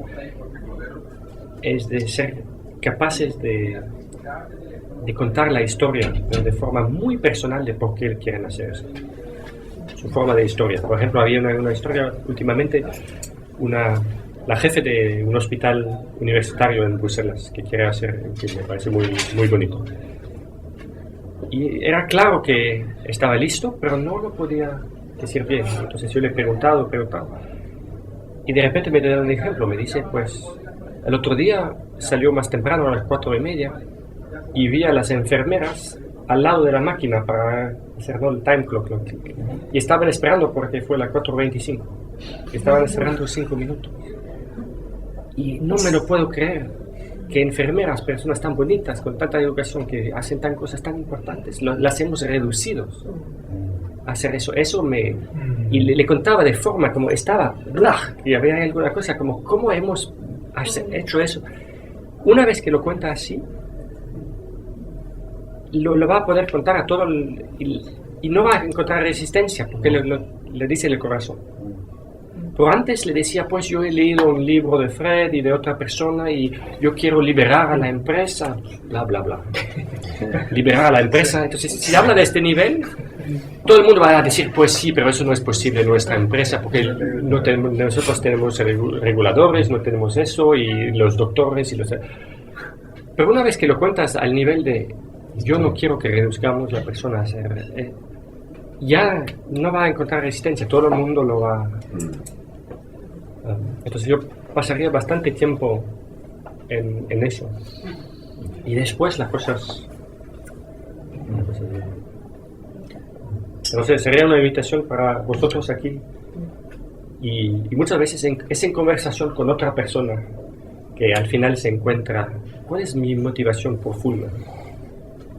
es de ser capaces de contar la historia de forma muy personal de por qué quieren hacer eso. Su forma de historia. Por ejemplo, había una historia últimamente, la jefe de un hospital universitario en Bruselas que quiere hacer, que me parece muy, muy bonito. Y era claro que estaba listo, pero no lo podía decir bien. Entonces yo le he preguntado. Y de repente me da un ejemplo. Me dice, pues, el otro día salió más temprano a las 4:30 y vi a las enfermeras al lado de la máquina para hacer el time clock. Y estaban esperando porque fue las 4:25. Estaban esperando 5 minutos. Y no me lo puedo creer. Que enfermeras, personas tan bonitas, con tanta educación, que hacen tan cosas tan importantes, las hemos reducido a hacer eso. Y le contaba de forma como estaba, y había alguna cosa como, ¿cómo hemos hecho eso? Una vez que lo cuenta así, lo va a poder contar a todo, y no va a encontrar resistencia, porque le dice el corazón. Pero antes le decía, pues yo he leído un libro de Fred y de otra persona y yo quiero liberar a la empresa, bla, bla, bla. Liberar a la empresa. Entonces, si habla de este nivel, todo el mundo va a decir, pues sí, pero eso no es posible en nuestra empresa, porque nosotros tenemos reguladores, no tenemos eso, y los doctores, Pero una vez que lo cuentas al nivel de, yo no quiero que reduzcamos la persona a ser... ya no va a encontrar resistencia, todo el mundo lo va... Entonces yo pasaría bastante tiempo en eso. Y después las cosas... No sé, sería una invitación para vosotros aquí. Y muchas veces es en conversación con otra persona que al final se encuentra, ¿cuál es mi motivación profunda?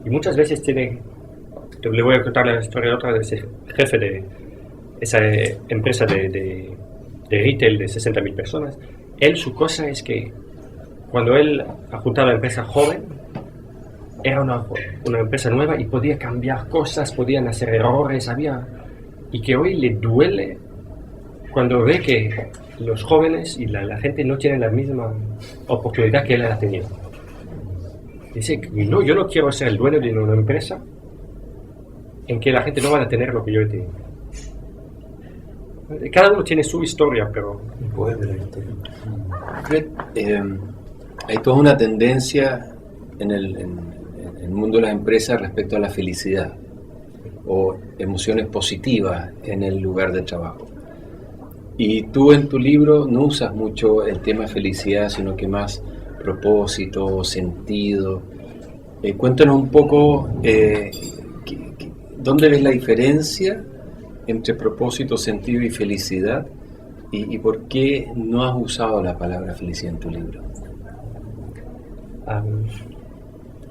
Y muchas veces le voy a contar la historia de otra de ese jefe de esa empresa de retail de 60.000 personas. Su cosa es que cuando él ha juntado a la empresa joven, era una empresa nueva y podía cambiar cosas, podían hacer errores, y que hoy le duele cuando ve que los jóvenes y la gente no tienen la misma oportunidad que él ha tenido. Dice, no, yo no quiero ser el dueño de una empresa en que la gente no va a tener lo que yo he tenido. Cada uno tiene su historia, pero el poder de la historia. Fred, hay toda una tendencia en el mundo de las empresas respecto a la felicidad o emociones positivas en el lugar de trabajo. Y tú en tu libro no usas mucho el tema felicidad, sino que más propósito, sentido. Cuéntanos un poco ¿dónde ves la diferencia entre propósito, sentido y felicidad? ¿Y por qué no has usado la palabra felicidad en tu libro?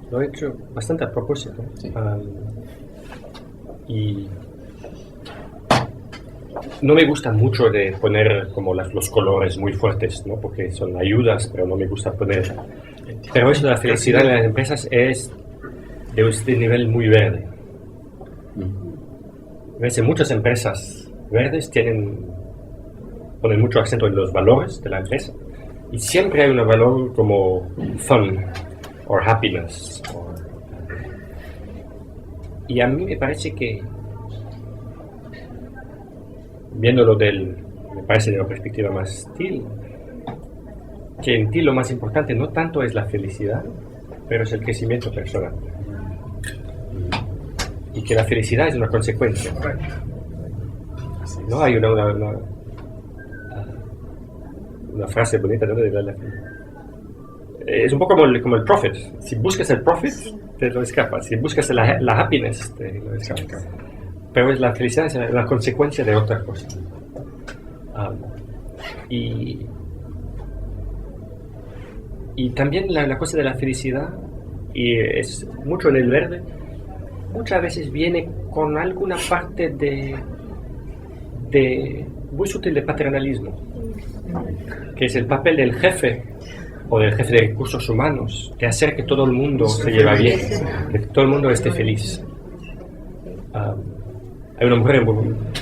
Lo he hecho bastante a propósito. Sí. Y no me gusta mucho de poner como los colores muy fuertes, ¿no? Porque son ayudas, pero no me gusta poner. Pero eso de la felicidad en las empresas es de este nivel muy verde. En muchas empresas verdes ponen mucho acento en los valores de la empresa y siempre hay un valor como fun o happiness. Y a mí me parece que, viéndolo me parece de una perspectiva más TIL, que en TIL lo más importante no tanto es la felicidad, pero es el crecimiento personal. Y que la felicidad es una consecuencia. No hay una frase bonita, ¿no? Es un poco como el profit. Si buscas el profit, te lo escapas. Si buscas la happiness, te lo escapas. Pero la felicidad es la consecuencia de otra cosa. Y y también la cosa de la felicidad, y es mucho en el verde, muchas veces viene con alguna parte de muy sutil de paternalismo, que es el papel del jefe o del jefe de recursos humanos, de hacer que todo el mundo se lleve bien, que todo el mundo esté feliz. Hay una mujer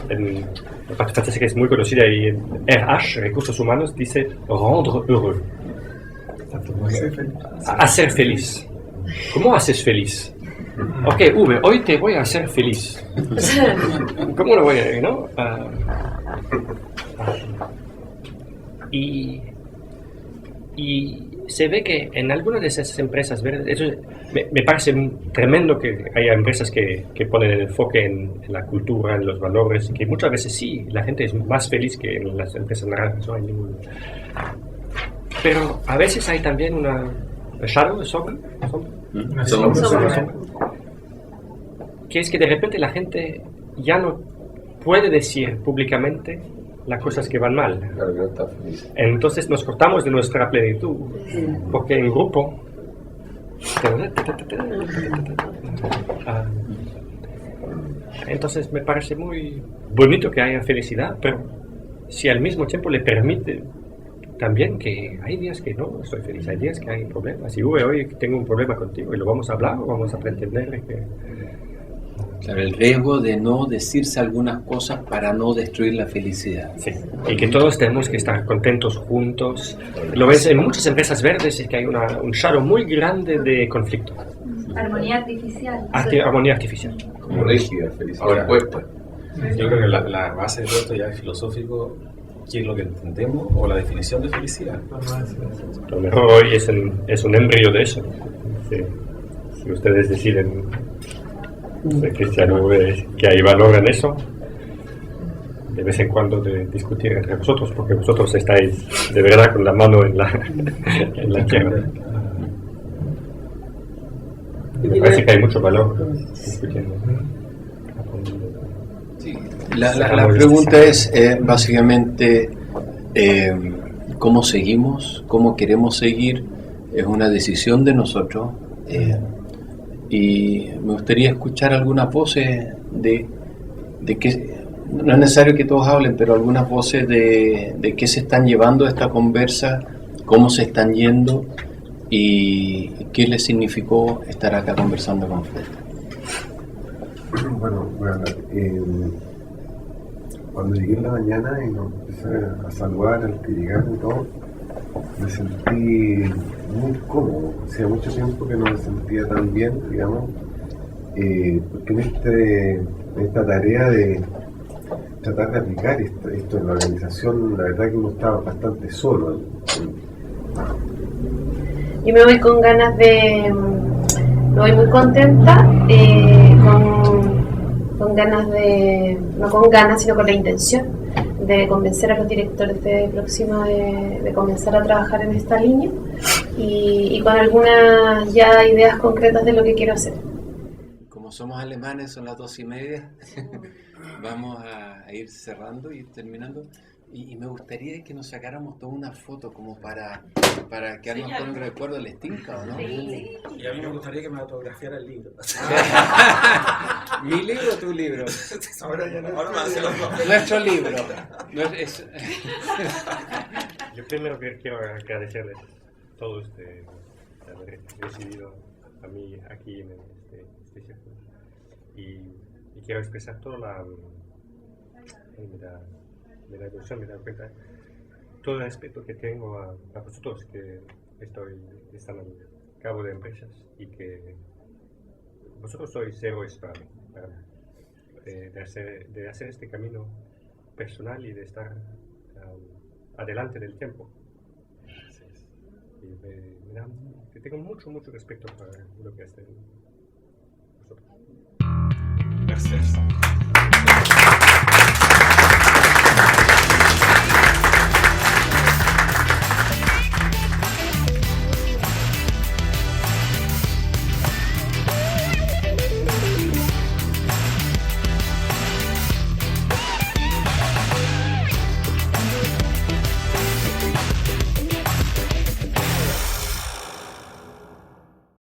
en la parte francesa que es muy conocida y en RH, recursos humanos, dice rendre heureux. Hacer feliz. ¿Cómo haces feliz? Ok, V, hoy te voy a hacer feliz. ¿Cómo lo voy a, no? Y se ve que en algunas de esas empresas verdes, eso me parece tremendo que haya empresas que ponen el enfoque en la cultura, en los valores, que muchas veces sí, la gente es más feliz que en las empresas naranjas, no hay ningún... Pero a veces hay también una shadow, sombra, que es que de repente la gente ya no puede decir públicamente las cosas que van mal. Entonces nos cortamos de nuestra plenitud, porque en grupo entonces me parece muy bonito que haya felicidad, pero si al mismo tiempo le permite también que hay días que no estoy feliz, hay días que hay problemas, y hoy tengo un problema contigo y lo vamos a hablar o vamos a pretender que... Claro, el riesgo de no decirse algunas cosas para no destruir la felicidad. Sí, y que todos tenemos que estar contentos juntos. Lo ves en muchas empresas verdes, es que hay un shadow muy grande de conflicto. Armonía artificial. Armonía artificial. Como rígida, felicidad. Ahora, yo creo que la base de todo esto ya es filosófico. ¿Qué es lo que entendemos o la definición de felicidad? Lo mejor hoy es un embrión de eso. Sí. Si ustedes deciden que hay valor en eso, de vez en cuando de discutir entre vosotros, porque vosotros estáis de verdad con la mano en la tierra. Me parece que hay mucho valor discutiendo. La pregunta es básicamente cómo seguimos, cómo queremos seguir, es una decisión de nosotros y me gustaría escuchar algunas voces de que, no es necesario que todos hablen, pero algunas voces de qué se están llevando esta conversa, cómo se están yendo y qué les significó estar acá conversando con Fred. Bueno, cuando llegué en la mañana y nos empecé a saludar al que llegamos y todo, me sentí muy cómodo. Hacía mucho tiempo que no me sentía tan bien, digamos, porque en esta tarea de tratar de aplicar esto en la organización, la verdad que uno estaba bastante solo. Yo me voy con ganas me voy muy contenta, con ganas no con ganas, sino con la intención de convencer a los directores de Próxima de comenzar a trabajar en esta línea y con algunas ya ideas concretas de lo que quiero hacer. Como somos alemanes, son las 2:30, vamos a ir cerrando y terminando. Y me gustaría que nos sacáramos toda una foto como para quedarnos con un recuerdo. ¿Les tinca o no? Sí. Y a mí me gustaría que me autografiara el libro. ¿Mi libro o tu libro? Ahora me hacen los dos. Nuestro libro. Yo primero quiero agradecerles a todos de haber recibido a mí aquí en este círculo. Y quiero expresar toda me da ilusión, me da cuenta todo el respeto que tengo a vosotros que están al cabo de empresas y que vosotros sois héroes para mí, de hacer este camino personal y de estar adelante del tiempo. Y tengo mucho respeto para lo que hacen vosotros.